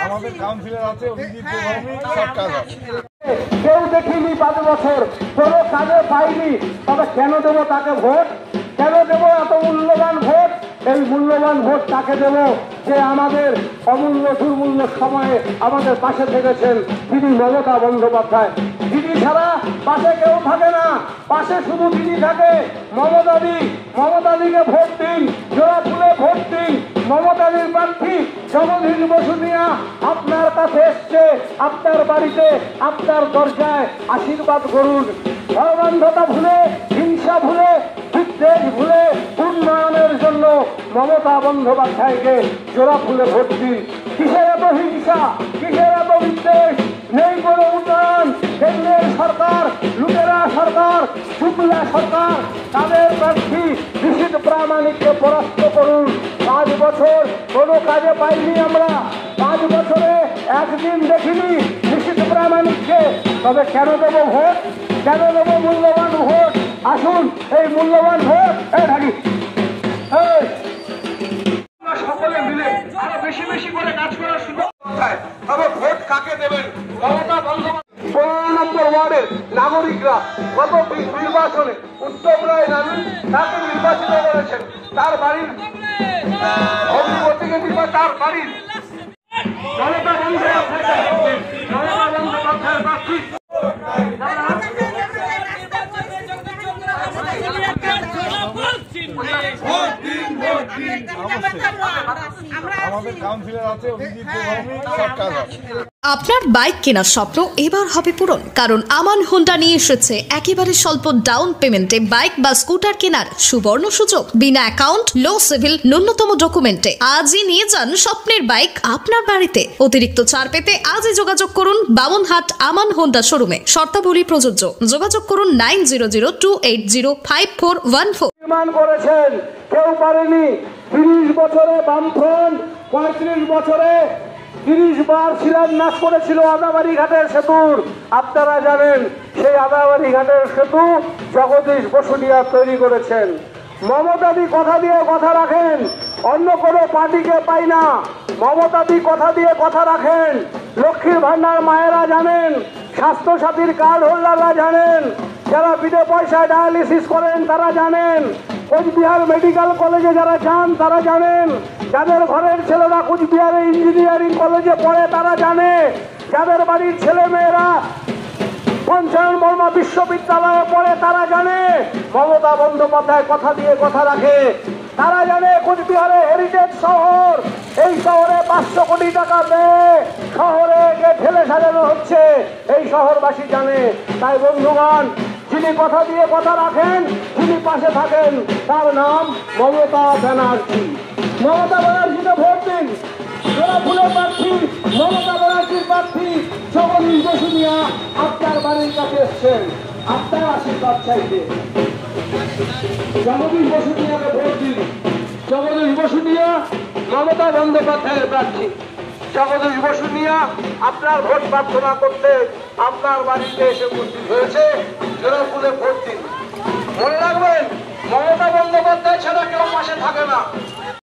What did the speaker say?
আমাদের কাউন্সিলর আছে, সরকার আছে। কেউ দেখিনি 5 বছর কোনো কাজে পাইনি, তবে কেন দেবো তাকে ভোট? কেন দেবো এত মূল্যবান ভোট? এই মূল্যবান ভোট তাকে দেব যে আমাদের অমূল্য দুর্মূল্য সময়ে আমাদের পাশে থেকেছেন, তিনি মমতা বন্দ্যোপাধ্যায়। দিদি ছাড়া পাশে কেউ থাকে না, পাশে শুধু দিদি থাকে। মমতাদিকে ভোট দিন, জোড়া ফুলে ভোট দিন। মমতাদির প্রার্থী জগদীশ বসুনিয়া আপনার কাছে এসছে, আপনার বাড়িতে, আপনার দরজায় আশীর্বাদ করুন। ধর্মান্ধতা ভুলে, হিংসা ভুলে, বিদ্বেষ ভুলে উন্নয়নের জন্য মমতা বন্দ্যোপাধ্যায়কে জোড়া ফুলে ভোট দিন। কিসের এত হিংসা, কিসের এত বিদ্বেষ? নেই কোনো উন্নয়ন। কেন্দ্রের সরকার লুটেরা সরকার, শুক্লা সরকার, তাদের প্রার্থী নিশীথ প্রামাণিককে পরাস্ত করুন। 5 বছর কোনো কাজে পাইনি আমরা, 5 বছরে একদিন দেখিনি নিশীথ প্রামাণিককে, তবে কেন দেবো ভোট? কেন দেবো মূল্যবান ভোট? আসুন এই মূল্যবান ভোট থাকি সকলে মিলে আরো বেশি বেশি করে কাজ করার সুযোগ। তবে ভোট কাকে দেবেন? মমতা বন্দ্যোপাধ্যায়। 15 নম্বর ওয়ার্ডের নাগরিকরা গত নির্বাচনে উত্তম রায় রানী তাকে নির্বাচিত করেছেন। তার বাড়ির অগ্রগতিকে তার বাড়ির মমতা বন্দ্যোপাধ্যায়ের প্রার্থী আমাদের কাউন্সিলর আছে, সরকার আছে। আপনার বাইক কেনার স্বপ্ন এবার হবে পূরণ, কারণ আমান হোন্ডা নিয়ে এসেছে একেবারে স্বল্প ডাউন পেমেন্টে বাইক বা স্কুটার কেনার সুবর্ণ সুযোগ। বিনা অ্যাকাউন্ট, লো সিভিল, ন্যূনতম ডকুমেন্টে আজই নিয়ে যান স্বপ্নের বাইক আপনার বাড়িতে। অতিরিক্ত ছাড় পেতে আজই যোগাযোগ করুন বামনহাট আমান হোন্ডা শোরুমে। শর্তাবলী প্রযোজ্য। যোগাযোগ করুন 9002805414। নির্মাণ করেছেন, কেউ পারেনি। 30 বছরে বামফ্রন্ট, 35 বছরে 30 বার শিলান্যাস করেছিল আদাবাড়ি ঘাটের সেতুর। আপনারা জানেন সেই আদাবাড়ি ঘাটের সেতু জগদীশ বসুনিয়া তৈরি করেছেন। মমতাদি কথা দিয়ে কথা রাখেন, অন্য কোনো পার্টিকে পাই না। মমতাদি কথা দিয়ে কথা রাখেন। লক্ষ্মীর ভান্ডার মায়েরা জানেন, স্বাস্থ্যসাথীর কার্ড হোল্ডাররা জানেন, যারা বিনা পয়সায় ডায়ালিসিস করেন তারা জানেন, কোচবিহার মেডিকেল কলেজে যারা যান তারা জানেন, যাদের ঘরের ছেলেরা কোচবিহারে ইঞ্জিনিয়ারিং কলেজে পড়ে তারা জানে, যাদের বাড়ির ছেলে মেয়েরা পঞ্চানন বর্মা বিশ্ববিদ্যালয়ে পড়ে তারা জানে মমতা বন্দ্যোপাধ্যায় কথা দিয়ে কথা রাখে। তারা জানে কোচবিহারে হেরিটেজ শহর, এই শহরে 500 কোটি টাকা দেয় শহরে ঠেলে সাজানো হচ্ছে, এই শহরবাসী জানে। তাই বন্ধুগণ, যিনি কথা দিয়ে কথা রাখেন, যিনি পাশে থাকেন, তার নাম মমতা ব্যানার্জি। মমতা ব্যানার্জিকে ভোট দিন। জোড়া ফুলের প্রার্থী মমতা ব্যানার্জির প্রার্থী জগদীশ বসুনিয়া আপনার বাড়ির কাছে এসছেন আপনার আশীর্বাদ চাইতে। জগদীশ বসুনিয়াকে ভোট দিন। জগদীশ বসুনিয়া মমতা বন্দ্যোপাধ্যায়ের প্রার্থী। জগদীশ বসুনিয়া আপনার ভোট প্রার্থনা করতে আপনার বাড়িতে এসে উপস্থিত হয়েছে। জোড়া ফুলে ভোট দিন। মনে রাখবেন, মমতা বন্দ্যোপাধ্যায় ছাড়া কেউ পাশে থাকে না।